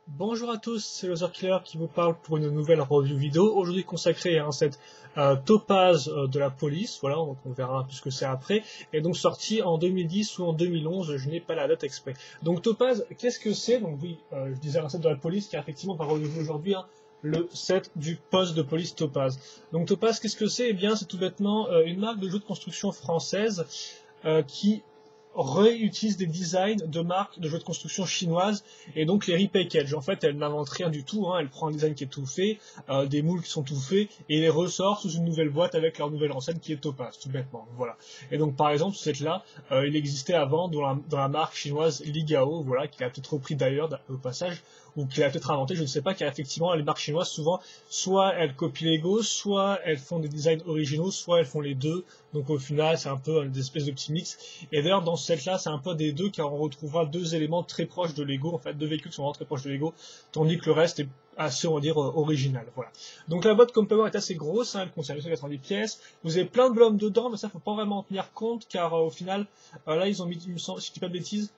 Bonjour à tous, c'est Loser Killer qui vous parle pour une nouvelle review vidéo, aujourd'hui consacrée à un set Topaz de la police, voilà, donc on verra un peu ce que c'est après, et donc sorti en 2010 ou en 2011, je n'ai pas la date exprès. Donc Topaz, qu'est-ce que c'est? Donc oui, je disais un set de la police, car effectivement, on va review aujourd'hui le set du poste de police Topaz. Donc Topaz, qu'est-ce que c'est? Eh bien, c'est tout bêtement une marque de jeux de construction française qui réutilise des designs de marques de jeux de construction chinoises et donc les repackage. En fait, elle n'invente rien du tout, hein. Elle prend un design qui est tout fait, des moules qui sont tout faits et les ressort sous une nouvelle boîte avec leur nouvelle enseigne qui est Topaz, tout bêtement. Voilà. Et donc par exemple, ce set-là, il existait avant dans la marque chinoise Ligao, voilà, qui a peut-être repris d'ailleurs au passage, ou qu'il a peut-être inventé, je ne sais pas, car effectivement les marques chinoises souvent, soit elles copient Lego, soit elles font des designs originaux, soit elles font les deux. Donc au final, c'est un peu une espèce de petit mix. Et d'ailleurs, dans ce set-là, c'est un peu des deux, car on retrouvera deux éléments très proches de Lego, en fait, deux véhicules qui sont vraiment très proches de Lego, tandis que le reste est assez, on va dire, original. Voilà. Donc la boîte, comme peut voir, est assez grosse, hein, elle contient 290 pièces. Vous avez plein de blocs dedans, mais ça, faut pas vraiment en tenir compte, car au final, là, ils ont mis, si je dis pas de bêtises,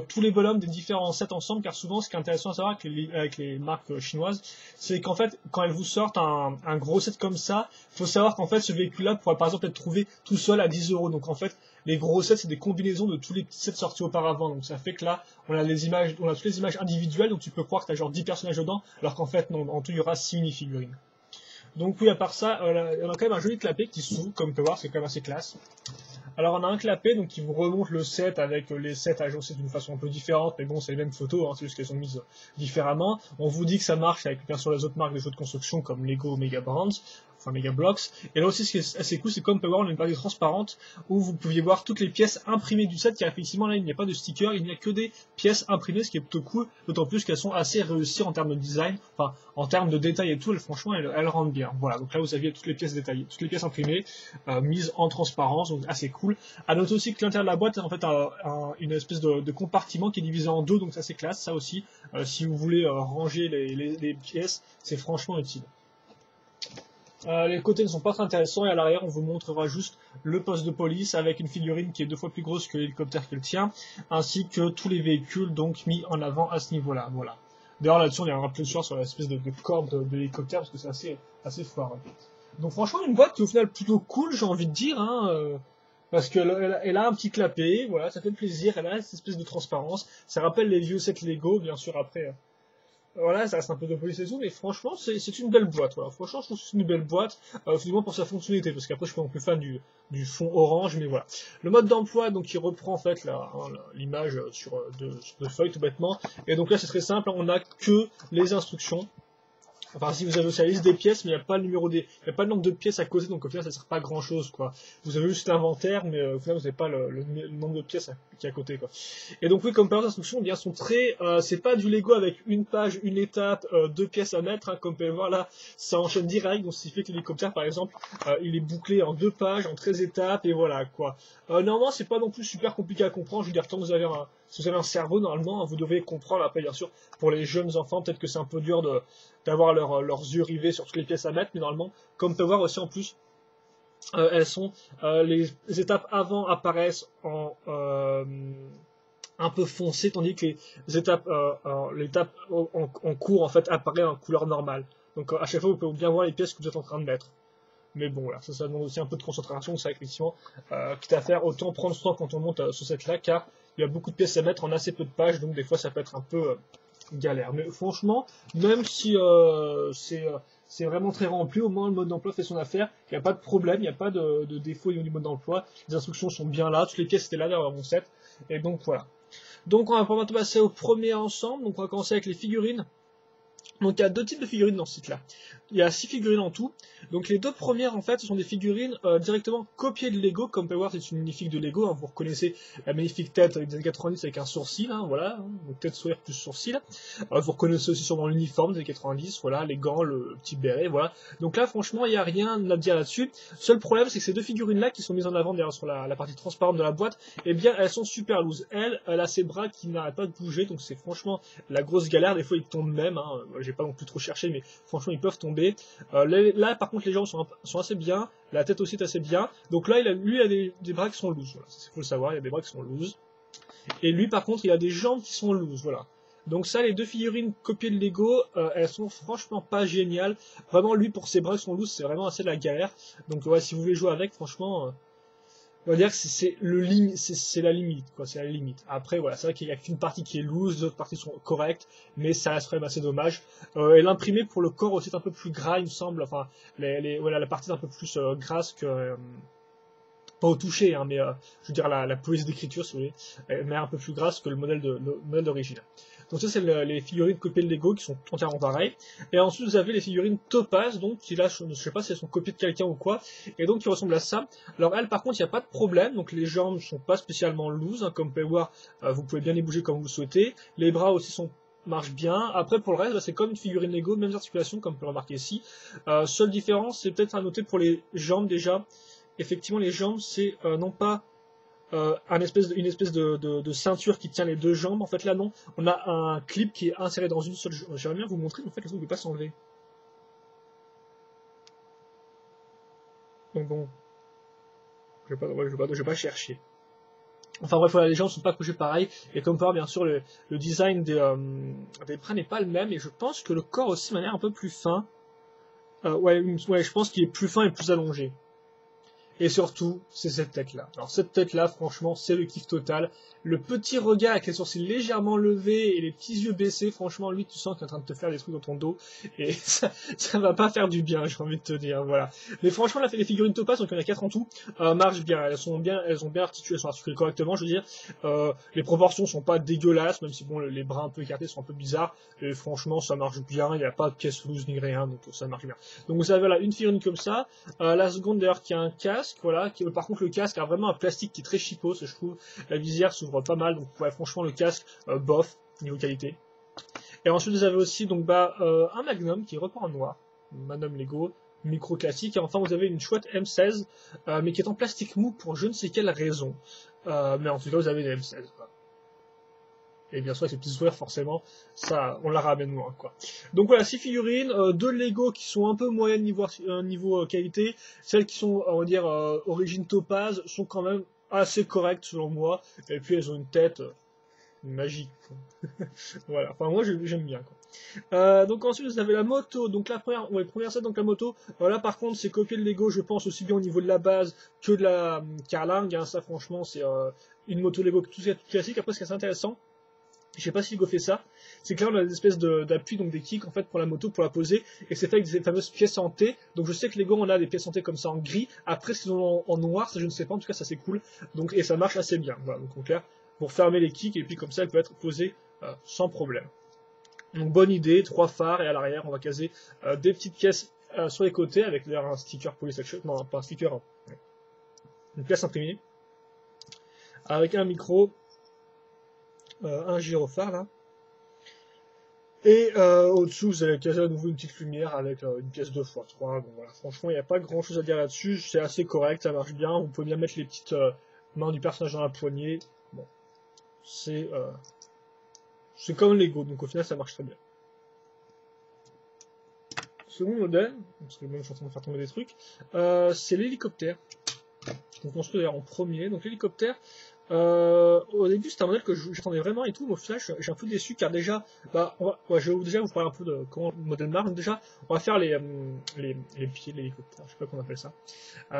tous les bonhommes des différents sets ensemble, car souvent ce qui est intéressant à savoir avec les marques chinoises, c'est qu'en fait, quand elles vous sortent un gros set comme ça, il faut savoir qu'en fait ce véhicule-là pourrait par exemple être trouvé tout seul à 10 euros. Donc en fait, les gros sets, c'est des combinaisons de tous les petits sets sortis auparavant. Donc ça fait que là, on a toutes les images individuelles, donc tu peux croire que tu as genre 10 personnages dedans, alors qu'en fait, non, en tout, il y aura 6 minifigurines. Donc oui, à part ça, on a quand même un joli clapet qui s'ouvre, comme on peut voir, c'est quand même assez classe. Alors on a un clapet donc qui vous remonte le set avec les sets agencés d'une façon un peu différente, mais bon c'est les mêmes photos, hein, c'est juste qu'elles sont mises différemment. On vous dit que ça marche avec bien sûr les autres marques de jeux de construction comme Lego, Mega Brands, enfin Mega Blocks. Et là aussi ce qui est assez cool, c'est comme on peut voir, on a une partie transparente où vous pouviez voir toutes les pièces imprimées du set, car effectivement là il n'y a pas de sticker, il n'y a que des pièces imprimées, ce qui est plutôt cool, d'autant plus qu'elles sont assez réussies en termes de design, enfin en termes de détails et tout, franchement elles rendent bien. Voilà, donc là vous aviez toutes les pièces détaillées, toutes les pièces imprimées, mises en transparence, donc assez cool. À noter aussi que l'intérieur de la boîte est en fait une espèce de compartiment qui est divisé en deux, donc ça c'est classe, ça aussi, si vous voulez ranger les pièces, c'est franchement utile. Les côtés ne sont pas très intéressants et à l'arrière on vous montrera juste le poste de police avec une figurine qui est 2 fois plus grosse que l'hélicoptère qui le tient, ainsi que tous les véhicules donc mis en avant à ce niveau-là. Voilà. D'ailleurs là-dessus on ira plus sur l'espèce de corde de l'hélicoptère parce que c'est assez foireux. Donc franchement une boîte qui est au final plutôt cool, j'ai envie de dire, hein, parce qu'elle a un petit clapet, voilà, ça fait plaisir, elle a cette espèce de transparence, ça rappelle les vieux sets Lego, bien sûr après, voilà, ça reste un peu de police et tout, mais franchement c'est une belle boîte, voilà, franchement je trouve que c'est une belle boîte, du moins pour sa fonctionnalité, parce qu'après je suis pas non plus fan du fond orange, mais voilà. Le mode d'emploi, donc il reprend en fait l'image sur de feuilles tout bêtement, et donc là c'est très simple, on a que les instructions. Enfin, si vous avez aussi la liste des pièces, mais il n'y a pas le il y a pas le nombre de pièces à côté, donc au final ça sert pas à grand chose, quoi. Vous avez juste l'inventaire, mais au final vous n'avez pas le nombre de pièces qui est à côté, quoi. Et donc oui, comme par exemple, les instructions, eh bien, sont très, c'est pas du Lego avec une page, une étape, 2 pièces à mettre, hein, comme vous pouvez voir là, ça enchaîne direct, donc ce qui fait que l'hélicoptère, par exemple, il est bouclé en 2 pages, en 13 étapes, et voilà, quoi. Normalement, c'est pas non plus super compliqué à comprendre, je veux dire, tant que vous avez si vous avez un cerveau, normalement, hein, vous devez comprendre, après, bien sûr, pour les jeunes enfants, peut-être que c'est un peu dur d'avoir leurs yeux rivés sur toutes les pièces à mettre, mais normalement, comme on peut voir aussi en plus, les étapes avant apparaissent un peu foncé, tandis que l'étape en cours en fait apparaît en couleur normale. Donc à chaque fois vous pouvez bien voir les pièces que vous êtes en train de mettre. Mais bon voilà, ça demande aussi un peu de concentration, ça effectivement, quitte à faire autant prendre soin quand on monte sur cette là, car il y a beaucoup de pièces à mettre en assez peu de pages, donc des fois ça peut être un peu galère. Mais franchement, même si c'est vraiment très rempli, au moins le mode d'emploi fait son affaire, il n'y a pas de problème, il n'y a pas de défaut au niveau du mode d'emploi, les instructions sont bien là, toutes les pièces étaient là dans mon set, et donc voilà. Donc on va maintenant passer au premier ensemble, donc on va commencer avec les figurines. Donc il y a 2 types de figurines dans ce site là. Il y a 6 figurines en tout. Donc les 2 premières en fait ce sont des figurines directement copiées de Lego. Comme vous pouvez voir c'est une magnifique de Lego, hein. Vous reconnaissez la magnifique tête des années 90 avec un sourcil, hein, voilà, donc tête sourire plus sourcil. Vous reconnaissez aussi sûrement l'uniforme des années 90, voilà, les gants, le petit béret, voilà. Donc là franchement il n'y a rien à dire là-dessus. Seul problème c'est que ces 2 figurines là qui sont mises en avant derrière sur la partie transparente de la boîte, eh bien elles sont super loose. Elle a ses bras qui n'arrêtent pas de bouger, donc c'est franchement la grosse galère, des fois ils tombent même, hein. J'ai pas non plus trop cherché, mais franchement ils peuvent tomber. Là par contre les jambes sont assez bien, la tête aussi est assez bien, donc là lui il a des bras qui sont loose, voilà. Il faut le savoir, il a des bras qui sont loose, et lui par contre il a des jambes qui sont loose, voilà. Donc ça, les deux figurines copiées de Lego, elles sont franchement pas géniales. Vraiment, lui, pour ses bras qui sont loose, c'est vraiment assez la galère. Donc ouais, si vous voulez jouer avec, franchement, on va dire que c'est la limite, quoi, c'est la limite. Après, voilà, c'est vrai qu'il y a qu'une partie qui est loose, les autres parties sont correctes, mais ça reste quand même assez dommage. Et l'imprimé pour le corps aussi est un peu plus gras, il me semble. Enfin, voilà, la partie est un peu plus grasse que pas au toucher, hein, mais je veux dire la police d'écriture, si vous voulez, mais un peu plus grasse que le modèle d'origine. Donc ça, c'est les figurines copiées de Lego qui sont entièrement pareilles. Et ensuite, vous avez les figurines Topaz, donc qui là, je ne sais pas si elles sont copiées de quelqu'un ou quoi, et donc qui ressemblent à ça. Alors elles, par contre, il n'y a pas de problème, donc les jambes ne sont pas spécialement loose, hein, comme vous pouvez voir, vous pouvez bien les bouger comme vous le souhaitez. Les bras aussi marchent bien. Après, pour le reste, c'est comme une figurine Lego, mêmes articulations, comme vous pouvez le remarquer ici. Seule différence, c'est peut-être à noter pour les jambes déjà. Effectivement, les jambes, c'est non pas une espèce de ceinture qui tient les deux jambes. En fait, là, non. On a un clip qui est inséré dans une seule jambe. J'aimerais bien vous montrer, mais en fait, le truc ne peut pas s'enlever. Donc bon, je vais pas chercher. Enfin bref, voilà, les jambes ne sont pas couchées pareil. Et comme par bien sûr, le design des bras n'est pas le même. Et je pense que le corps aussi, de manière un peu plus fin. Ouais, je pense qu'il est plus fin et plus allongé. Et surtout, c'est cette tête-là. Alors cette tête-là, franchement, c'est le kiff total. Le petit regard avec les sourcils légèrement levés et les petits yeux baissés, franchement, lui, tu sens qu'il est en train de te faire des trucs dans ton dos. Et ça va pas faire du bien, j'ai envie de te dire, voilà. Mais franchement, là, les figurines Topaz, donc il y en a 4 en tout, marchent bien. Elles ont bien articulé, elles sont articulées correctement, je veux dire. Les proportions sont pas dégueulasses, même si bon, les bras un peu écartés sont un peu bizarres. Et franchement, ça marche bien. Il n'y a pas de pièce loose ni rien, donc ça marche bien. Donc vous avez là une figurine comme ça. La seconde d'ailleurs qui a un casque, voilà. Par contre le casque a vraiment un plastique qui est très cheapos, je trouve. La visière s'ouvre pas mal, donc ouais, franchement le casque bof niveau qualité. Et ensuite vous avez aussi donc un Magnum qui est repart en noir, Magnum Lego, micro classique. Et enfin vous avez une chouette M16, mais qui est en plastique mou pour je ne sais quelle raison. Mais en tout cas vous avez des M16. Quoi. Et bien sûr, avec ces petits sourires, forcément, ça, on la ramène loin, quoi. Donc voilà, 6 figurines, 2 Lego qui sont un peu moyennes niveau qualité. Celles qui sont, on va dire, origine Topaz, sont quand même assez correctes, selon moi. Et puis, elles ont une tête magique, quoi. Voilà, enfin, moi, j'aime bien, quoi. Donc ensuite, vous avez la moto. Donc la première set, donc la moto. Là, par contre, c'est copié de Lego, je pense, aussi bien au niveau de la base que de la carlingue. Hein. Ça, franchement, c'est une moto Lego tout classique. Après, ce qui est assez intéressant, je sais pas si Lego fait ça, c'est que là on a des espèces d'appui, donc des kicks en fait pour la moto, pour la poser, et c'est fait avec des fameuses pièces en T. Donc je sais que Lego on a des pièces en T comme ça en gris. Après ce qu'ils ont en noir, ça je ne sais pas, en tout cas ça c'est cool. Donc et ça marche assez bien. Voilà, donc en clair, pour fermer les kicks et puis comme ça elle peut être posée sans problème. Donc bonne idée, 3 phares et à l'arrière on va caser des petites pièces sur les côtés avec un sticker police action, non pas un sticker, hein. Une pièce imprimée avec un micro. Un gyrophare là. Et au-dessous, vous allez caser à nouveau une petite lumière avec une pièce 2x3. Bon, voilà. Franchement, il n'y a pas grand chose à dire là-dessus. C'est assez correct, ça marche bien. Vous pouvez bien mettre les petites mains du personnage dans la poignée. Bon, c'est comme Lego, donc au final, ça marche très bien. Second modèle, parce que même je suis en train de faire tomber des trucs, c'est l'hélicoptère. Donc construit d'ailleurs en premier. Donc l'hélicoptère, au début c'était un modèle que j'attendais vraiment et tout, mais au final je suis un peu déçu car déjà, je vais déjà vous parler un peu de comment le modèle marche. Donc déjà, on va faire les pieds de l'hélicoptère, je sais pas comment on appelle ça.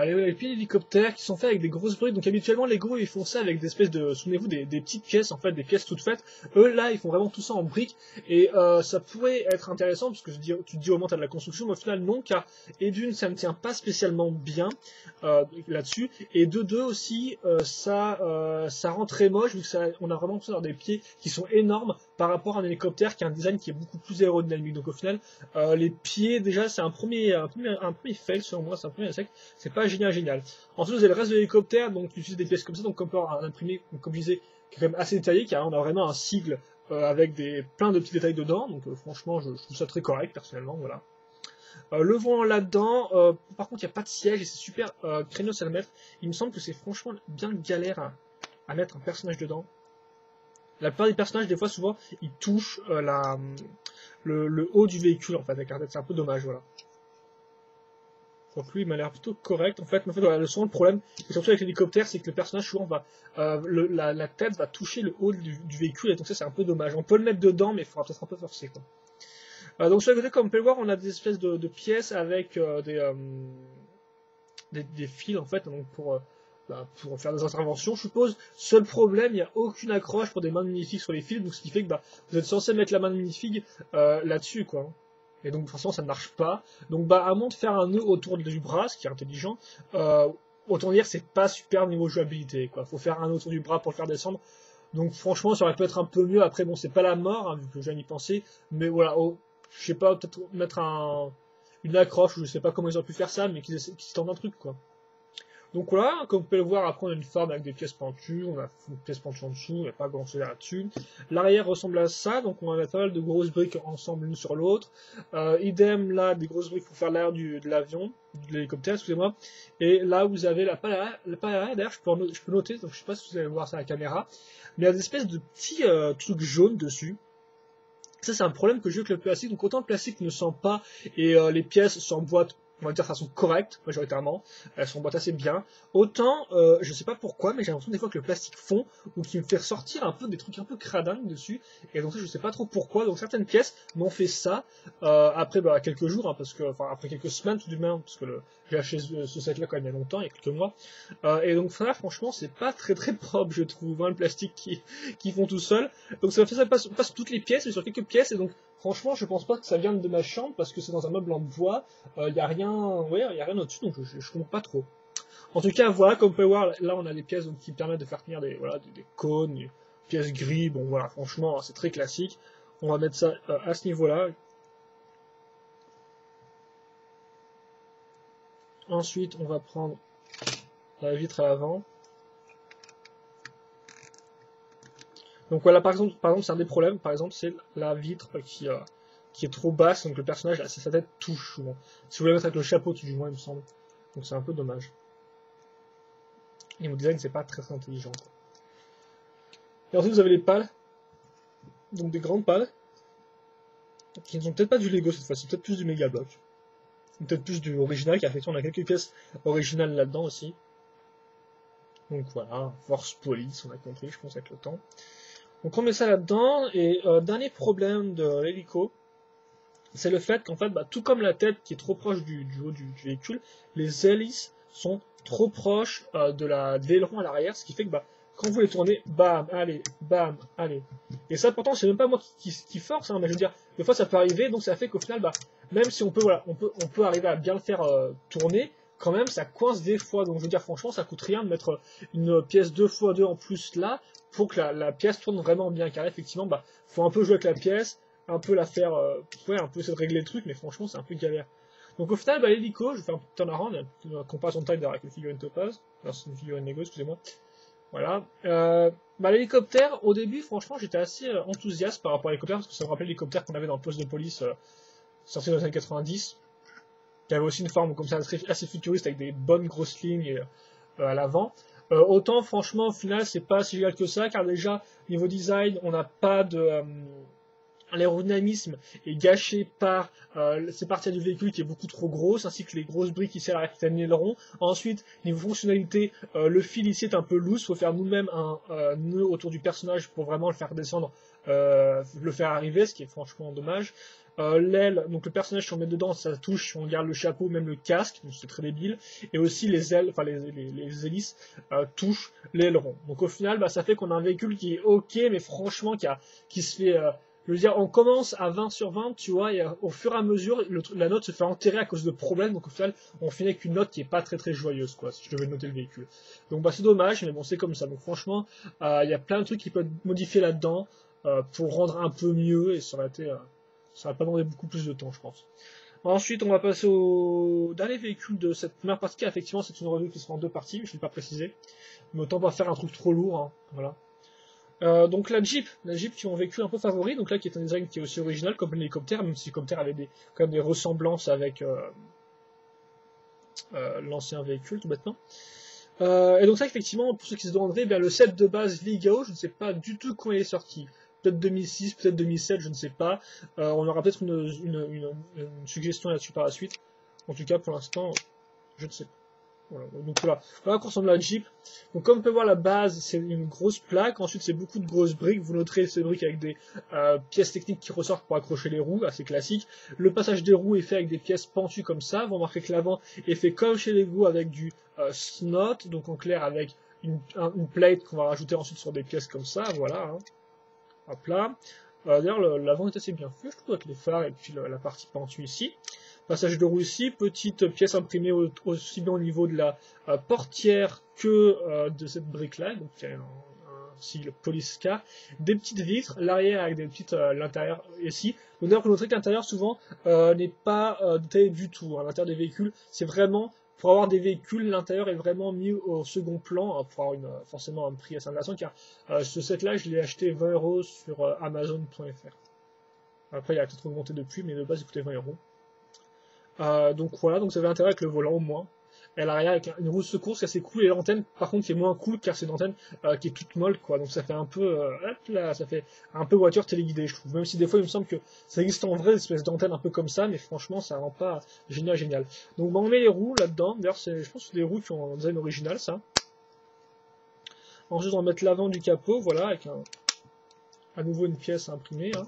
Les pieds de l'hélicoptère qui sont faits avec des grosses briques. Donc habituellement Lego ils font ça avec des espèces de, souvenez-vous, des petites pièces en fait, des pièces toutes faites. Eux là ils font vraiment tout ça en briques et ça pourrait être intéressant parce que tu te dis au moins t'as de la construction, mais au final non, car et d'une ça ne tient pas spécialement bien là-dessus, et de deux aussi ça rend très moche vu que on a vraiment l'impression d'avoir des pieds qui sont énormes par rapport à un hélicoptère qui a un design qui est beaucoup plus aérodynamique. Donc au final les pieds déjà c'est un premier fail selon moi, c'est un premier échec, c'est pas génial. Ensuite vous avez le reste de l'hélicoptère, donc tu utilises des pièces comme ça, donc on peut avoir un imprimé, comme je disais, qui est quand même assez détaillé car on a vraiment un sigle avec plein de petits détails dedans, donc franchement je trouve ça très correct personnellement, voilà. Le volant là-dedans, par contre il n'y a pas de siège et c'est super craignos à le mettre. Il me semble que c'est franchement bien galère à mettre un personnage dedans. La plupart des personnages, des fois, souvent, ils touchent le haut du véhicule en fait avec la tête, c'est un peu dommage, voilà. Donc lui, il m'a l'air plutôt correct. En fait, voilà, souvent le problème, et surtout avec l'hélicoptère, c'est que le personnage souvent va, la tête va toucher le haut du véhicule, et donc ça c'est un peu dommage. On peut le mettre dedans, mais il faudra peut-être un peu forcer, quoi. Donc sur le côté, comme on peut le voir, on a des espèces de pièces avec des fils en fait, donc pour faire des interventions, je suppose. Seul problème, il n'y a aucune accroche pour des mains de minifig sur les fils, donc ce qui fait que vous êtes censé mettre la main de minifig là-dessus, quoi. Et donc forcément ça ne marche pas. Donc à moins de faire un nœud autour du bras, ce qui est intelligent, autant dire c'est pas super niveau jouabilité, quoi. Faut faire un nœud autour du bras pour le faire descendre. Donc franchement ça aurait pu être un peu mieux. Après bon c'est pas la mort, hein, vu que je viens d'y penser, mais voilà, je sais pas, peut-être mettre une accroche, ou je sais pas comment ils ont pu faire ça, mais qu'ils tentent un truc, quoi. Donc voilà, comme vous pouvez le voir, après on a une forme avec des pièces pentues, on a une pièce pentue en dessous, il n'y a pas grand chose là-dessus. L'arrière ressemble à ça, donc on a pas mal de grosses briques ensemble l'une sur l'autre. Idem là, des grosses briques pour faire l'arrière de l'avion, de l'hélicoptère, excusez-moi. Et là vous avez la palle arrière, d'ailleurs je peux noter, donc je sais pas si vous allez voir ça à la caméra, mais il y a des espèces de petits trucs jaunes dessus. Ça c'est un problème que j'ai avec le plastique, donc autant le plastique ne sent pas et les pièces s'emboîtent, on va dire de façon correcte, majoritairement, elles s'emboîtent assez bien, autant, je sais pas pourquoi, mais j'ai l'impression des fois que le plastique fond, ou qu'il me fait ressortir un peu des trucs un peu cradingues dessus, et donc ça je sais pas trop pourquoi, donc certaines pièces m'ont fait ça, après quelques jours, hein, parce que, enfin après quelques semaines tout de même, parce que j'ai acheté ce set là quand même il y a longtemps, il y a quelques mois, et donc ça franchement c'est pas très très propre je trouve, hein, le plastique qui font tout seul, donc ça fait ça pas sur toutes les pièces, mais sur quelques pièces, et donc franchement je pense pas que ça vienne de ma chambre, parce que c'est dans un meuble en bois, y a rien, ouais, y a rien au-dessus, donc je comprends pas trop. En tout cas, voilà, comme vous pouvez voir, là on a des pièces donc, qui permettent de faire tenir des cônes, des pièces gris, bon voilà, franchement c'est très classique. On va mettre ça à ce niveau-là. Ensuite, on va prendre la vitre à l'avant. Donc voilà, par exemple c'est un des problèmes, par exemple, c'est la vitre qui est trop basse, donc le personnage, là, sa tête touche souvent. Si vous voulez mettre avec le chapeau, du moins, il me semble. Donc c'est un peu dommage. Niveau design, c'est pas très intelligent, quoi. Et ensuite, vous avez les pales. Donc des grandes pales. Qui ne sont peut-être pas du Lego cette fois-ci, peut-être plus du Mega Block. Peut-être plus du original, car effectivement, on a quelques pièces originales là-dedans aussi. Donc voilà, Force Police, on a compris, je pense, avec le temps. Donc on met ça là-dedans, et dernier problème de l'hélico, c'est le fait qu'en fait, tout comme la tête qui est trop proche du haut du véhicule, les hélices sont trop proches de l'aileron à l'arrière, ce qui fait que quand vous les tournez, bam, allez. Et ça pourtant c'est même pas moi qui force, hein, mais je veux dire, des fois ça peut arriver, donc ça fait qu'au final, même si on peut arriver à bien le faire tourner, quand même ça coince des fois, donc je veux dire franchement ça coûte rien de mettre une pièce 2x2 en plus là, pour que la pièce tourne vraiment bien, car effectivement, faut un peu jouer avec la pièce, un peu la faire, un peu essayer de régler le truc, mais franchement c'est un peu galère. Donc au final, l'hélico, je vais faire un petit turnaround, il y a une comparaison de taille avec une figurine Topaz, alors c'est une figurine Lego, excusez-moi. Voilà. L'hélicoptère, au début, franchement, j'étais assez enthousiaste par rapport à l'hélicoptère, parce que ça me rappelait l'hélicoptère qu'on avait dans le poste de police sorti dans les années 90, qui avait aussi une forme comme ça assez futuriste, avec des bonnes grosses lignes à l'avant. Autant, franchement, au final, c'est pas si génial que ça, car déjà, niveau design, on n'a pas de... l'aérodynamisme est gâché par ces parties du véhicule qui est beaucoup trop grosse, ainsi que les grosses briques ici à l'arrière qui tiennent l'aileron. Ensuite, niveau fonctionnalité, le fil ici est un peu loose, il faut faire nous-mêmes un nœud autour du personnage pour vraiment le faire descendre, le faire arriver, ce qui est franchement dommage. L'aile, donc le personnage si on met dedans, ça touche, si on garde le chapeau, même le casque, donc c'est très débile, et aussi les ailes, enfin les hélices touchent l'aileron. Donc au final, ça fait qu'on a un véhicule qui est ok, mais franchement qui se fait... je veux dire, on commence à 20 sur 20, tu vois, et au fur et à mesure, la note se fait enterrer à cause de problèmes, donc au final, on finit avec une note qui est pas très très joyeuse, quoi, si je devais noter le véhicule. Donc c'est dommage, mais bon, c'est comme ça. Donc franchement, il y a plein de trucs qui peuvent être modifiés là-dedans pour rendre un peu mieux, et ça aurait pas demandé beaucoup plus de temps, je pense. Ensuite, on va passer au dernier véhicule de cette première partie, car effectivement, c'est une review qui sera en deux parties, mais je ne l'ai pas précisé. Mais autant pas faire un truc trop lourd, hein, voilà. Donc la Jeep qui ont vécu un peu favori, donc là qui est un design qui est aussi original comme l'hélicoptère, même si l'hélicoptère avait quand même des ressemblances avec l'ancien véhicule tout bêtement. Et donc ça effectivement, pour ceux qui se demanderaient, le set de base Vigao, je ne sais pas du tout quand il est sorti. Peut-être 2006, peut-être 2007, je ne sais pas. On aura peut-être une suggestion là-dessus par la suite. En tout cas pour l'instant, Je ne sais pas. Voilà, donc voilà à quoi ressemble la Jeep. Donc comme on peut voir, la base c'est une grosse plaque, ensuite c'est beaucoup de grosses briques, vous noterez ces briques avec des pièces techniques qui ressortent pour accrocher les roues, assez classique. Le passage des roues est fait avec des pièces pentues comme ça, vous remarquez que l'avant est fait comme chez Lego avec du snot, donc en clair avec une plate qu'on va rajouter ensuite sur des pièces comme ça, voilà. Hein. Hop là. D'ailleurs l'avant est assez bien fait, je trouve, avec les phares et puis la partie pentue ici. Passage de roue ici, petite pièce imprimée aussi bien au niveau de la portière que de cette brique-là, donc il y a un sigle Police Car, des petites vitres, l'arrière avec des petites, l'intérieur ici. D'ailleurs, vous noterez que l'intérieur souvent n'est pas détaillé du tout. Hein. L'intérieur des véhicules, c'est vraiment, pour avoir des véhicules, l'intérieur est vraiment mis au second plan, pour avoir forcément un prix assez intéressant, car ce set-là, je l'ai acheté 20 € sur Amazon.fr. Après, il a peut-être augmenté depuis, mais de base, il coûtait 20 €. Donc voilà, donc ça avait intérêt avec le volant au moins. Et à l'arrière avec une roue de secours, c'est assez cool. Et l'antenne, par contre, qui est moins cool car c'est une antenne qui est toute molle, quoi. Donc ça fait un peu, hop là, ça fait un peu voiture téléguidée, je trouve. Même si des fois il me semble que ça existe en vrai, une espèce d'antenne un peu comme ça, mais franchement, ça rend pas génial. Donc bah, on met les roues là-dedans. D'ailleurs, je pense que c'est des roues qui ont un design original, ça. Ensuite, on va mettre l'avant du capot, voilà, avec à nouveau une pièce imprimée. Hein.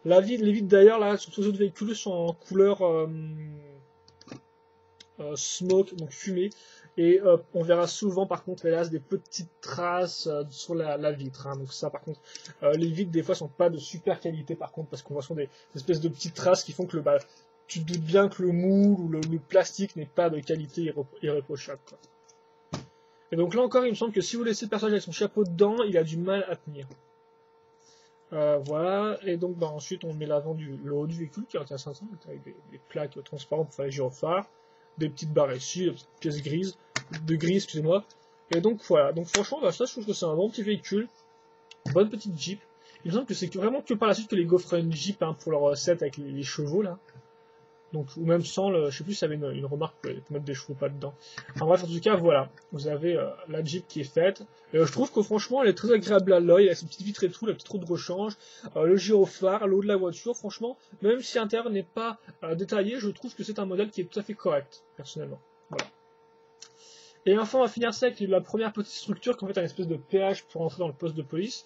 Les vitres d'ailleurs, là, sur tous les autres véhicules, sont en couleur smoke, donc fumée. Et on verra souvent, par contre, hélas, des petites traces sur la vitre. Hein. Donc ça, par contre, les vitres, des fois, sont pas de super qualité, par contre, parce qu'on voit souvent des espèces de petites traces qui font que tu te doutes bien que le moule ou le plastique n'est pas de qualité irréprochable. Quoi. Et donc là encore, il me semble que si vous laissez le personnage avec son chapeau dedans, il a du mal à tenir. Voilà, et donc bah, ensuite on met le haut du véhicule qui est intéressant, avec des plaques transparentes pour faire les gyrophares, des petites barres ici, des petites pièces grises, excusez-moi. Et donc voilà, donc franchement, bah, ça je trouve que c'est un bon petit véhicule, bonne petite Jeep. Il me semble que c'est vraiment que par la suite que les Go feraient une Jeep hein, pour leur set avec les chevaux là. Donc, ou même sans je sais plus si ça avait une remarque pour mettre des chevaux pas dedans. En bref, en tout cas, voilà. Vous avez la Jeep qui est faite. Je trouve que franchement, elle est très agréable à l'œil, avec ses petites vitres et tout, la petite roue de rechange, le gyrophare, le haut de la voiture. Franchement, même si l'intérieur n'est pas détaillé, je trouve que c'est un modèle qui est tout à fait correct, personnellement. Voilà. Et enfin, on va finir ça avec la première petite structure qui est en fait un espèce de péage pour entrer dans le poste de police.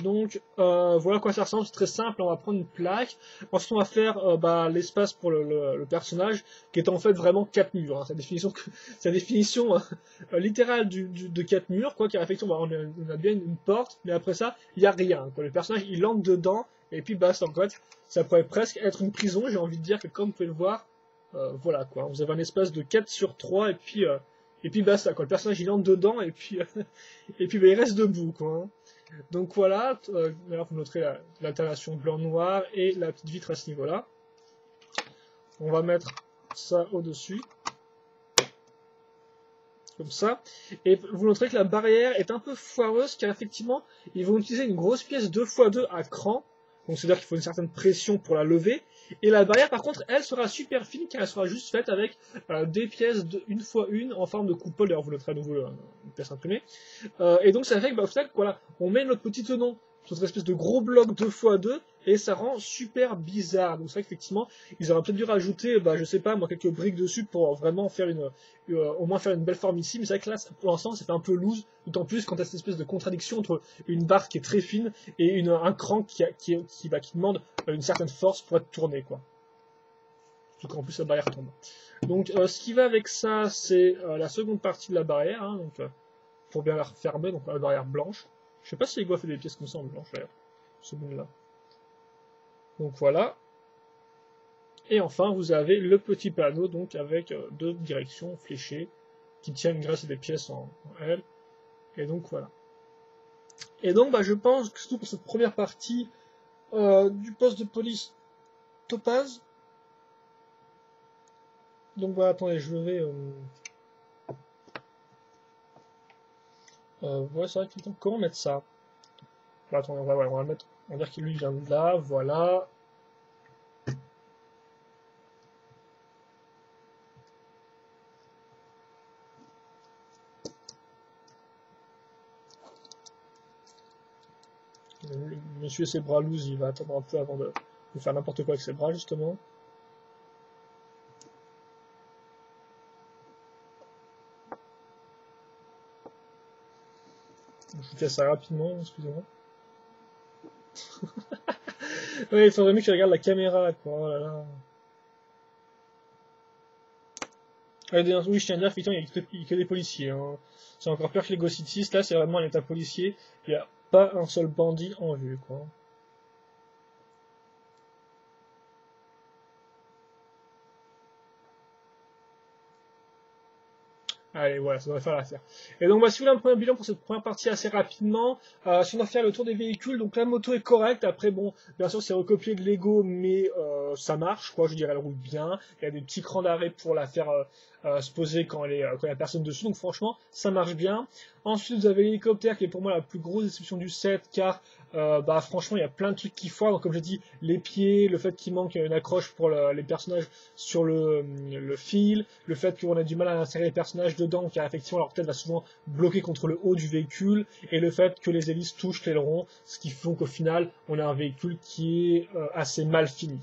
Donc voilà à quoi ça ressemble, c'est très simple, on va prendre une plaque, ensuite on va faire l'espace pour le personnage, qui est en fait vraiment 4 murs, hein. Sa définition littérale de 4 murs, quoi, car effectivement on a bien une porte, mais après ça, il n'y a rien, quoi. Le personnage il entre dedans, et puis basta, en fait, ça pourrait presque être une prison, j'ai envie de dire que comme vous pouvez le voir, voilà quoi, vous avez un espace de 4 sur 3, et puis basta, quoi. Le personnage il entre dedans, et puis, et puis il reste debout, quoi. Hein. Donc voilà, d'ailleurs vous noterez l'alternation blanc-noir et la petite vitre à ce niveau-là. On va mettre ça au-dessus, comme ça. Et vous noterez que la barrière est un peu foireuse, car effectivement, ils vont utiliser une grosse pièce 2x2 à cran, donc c'est-à-dire qu'il faut une certaine pression pour la lever. Et la barrière, par contre, elle sera super fine, car elle sera juste faite avec des pièces de 1x1 en forme de coupole. D'ailleurs, vous noterez à nouveau une pièce imprimée. Et donc, ça fait que, au final, voilà, on met notre petit tenon sur cette espèce de gros bloc 2x2, et ça rend super bizarre. Donc, c'est vrai qu'effectivement, ils auraient peut-être dû rajouter, je sais pas, moi, quelques briques dessus pour vraiment faire au moins faire une belle forme ici. Mais c'est vrai que là, pour l'instant, ça fait un peu loose, d'autant plus quand t'as cette espèce de contradiction entre une barre qui est très fine et un cran qui demande une certaine force pour être tourné, quoi. Surtout qu'en plus, la barrière tombe. Donc, ce qui va avec ça, c'est la seconde partie de la barrière, hein, donc, pour bien la refermer, donc la barrière blanche. Je sais pas si les gars fait des pièces comme ça en blanche, d'ailleurs. Seconde-là. Donc voilà. Et enfin, vous avez le petit panneau, donc avec deux directions fléchées, qui tiennent grâce à des pièces en L. Et donc voilà. Et donc, je pense que c'est tout pour cette première partie du poste de police Topaz. Donc voilà, attendez, je vais... ouais, c'est vrai que comment mettre ça? Attendez, on va mettre... On va dire qu'il lui vient de là, voilà. Monsieur et ses bras loose, il va attendre un peu avant de faire n'importe quoi avec ses bras, justement. expliquer ça rapidement, excusez-moi. Ouais, il faudrait mieux que je regarde la caméra, quoi. Oh là là. Oui, je tiens à dire, effectivement, il y a que des policiers, hein. C'est encore pire que les Ghost Cities. Là, c'est vraiment un état policier. Il n'y a pas un seul bandit en vue, quoi. Allez, voilà, ça devrait faire l'affaire. Et donc, bah, si vous voulez un premier bilan pour cette première partie assez rapidement, si on doit faire le tour des véhicules, donc la moto est correcte. Après, bon, bien sûr, c'est recopié de Lego, mais ça marche, quoi. Je dirais, elle roule bien. Il y a des petits crans d'arrêt pour la faire se poser quand quand il n'y a personne dessus. Donc, franchement, ça marche bien. Ensuite, vous avez l'hélicoptère qui est pour moi la plus grosse déception du set, car bah, franchement, il y a plein de trucs qui foirent. Donc, comme j'ai dit, les pieds, le fait qu'il manque une accroche pour les personnages sur le fil, le fait qu'on a du mal à insérer les personnages dedans, car effectivement leur tête va souvent bloquer contre le haut du véhicule, et le fait que les hélices touchent l'aileron, ce qui fait qu'au final, on a un véhicule qui est assez mal fini.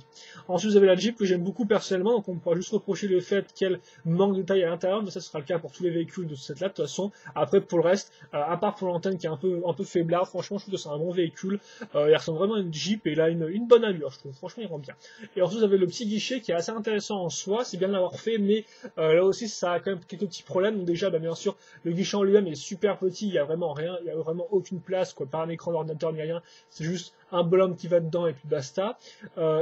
Ensuite, vous avez la Jeep que j'aime beaucoup personnellement, donc on pourra juste reprocher le fait qu'elle manque de taille à l'intérieur, mais ça sera le cas pour tous les véhicules de cette là de toute façon. Après, pour le reste, à part pour l'antenne qui est un peu faiblard, franchement, je trouve que c'est un bon véhicule. Il ressemble vraiment à une Jeep et il a une bonne allure, je trouve. Franchement, il rend bien. Et ensuite, vous avez le petit guichet qui est assez intéressant en soi, c'est bien de l'avoir fait, mais là aussi, ça a quand même quelques petits problèmes. Donc déjà, bah, bien sûr, le guichet en lui-même est super petit, il y a vraiment rien, il y a vraiment aucune place, quoi, pas un écran d'ordinateur ni rien. C'est juste un bonhomme qui va dedans et puis basta.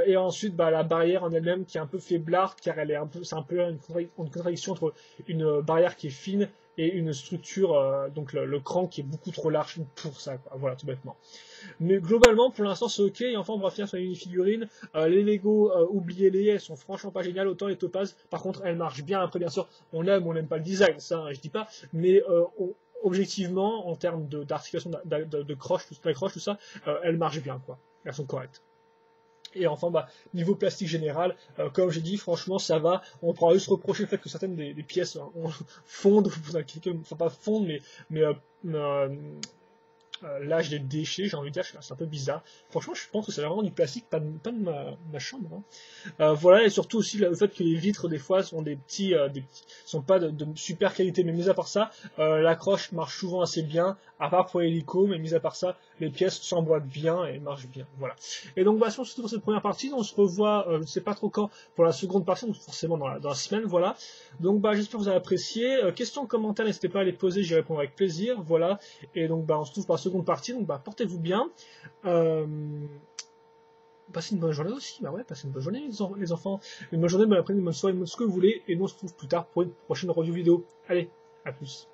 Et ensuite, bah, la barrière en elle-même qui est un peu faiblarde, car elle est c'est un peu une contradiction entre une barrière qui est fine et une structure, donc le cran qui est beaucoup trop large pour ça, quoi. Voilà, tout bêtement. Mais globalement, pour l'instant, c'est ok. Et enfin, on va finir sur les mini-figurines. Les Lego, oubliez-les, elles sont franchement pas géniales. Autant les Topaz, par contre, elles marchent bien. Après, bien sûr, on aime ou on n'aime pas le design, ça, hein, je dis pas. Mais objectivement, en termes d'articulation, de croche, tout ça, elles marchent bien, quoi. Elles sont correctes. Et enfin, bah, niveau plastique général, comme j'ai dit, franchement, ça va. On pourra juste reprocher le fait que certaines des pièces fondent, enfin pas fondent, mais l'âge des déchets, j'ai envie de dire, c'est un peu bizarre. Franchement, je pense que c'est vraiment du plastique, pas de ma chambre, hein. Voilà, et surtout aussi le fait que les vitres des fois sont sont pas de super qualité, mais mis à part ça, l'accroche marche souvent assez bien, à part pour l'hélico, mais mis à part ça, les pièces s'emboîtent bien et marchent bien. Voilà. Et donc, bah, c'est tout pour cette première partie. On se revoit, je ne sais pas trop quand, pour la seconde partie, donc forcément dans la semaine, voilà. Donc, bah, j'espère que vous avez apprécié. Questions, commentaires, n'hésitez pas à les poser, j'y répondrai avec plaisir. Voilà. Et donc, bah, on se retrouve pour la seconde partie. Donc, bah, portez-vous bien. Passez une bonne journée aussi, bah ouais, passez une bonne journée les enfants, une bonne journée, une bonne après-midi, une bonne soirée, ce que vous voulez, et nous on se retrouve plus tard pour une prochaine review vidéo. Allez, à plus.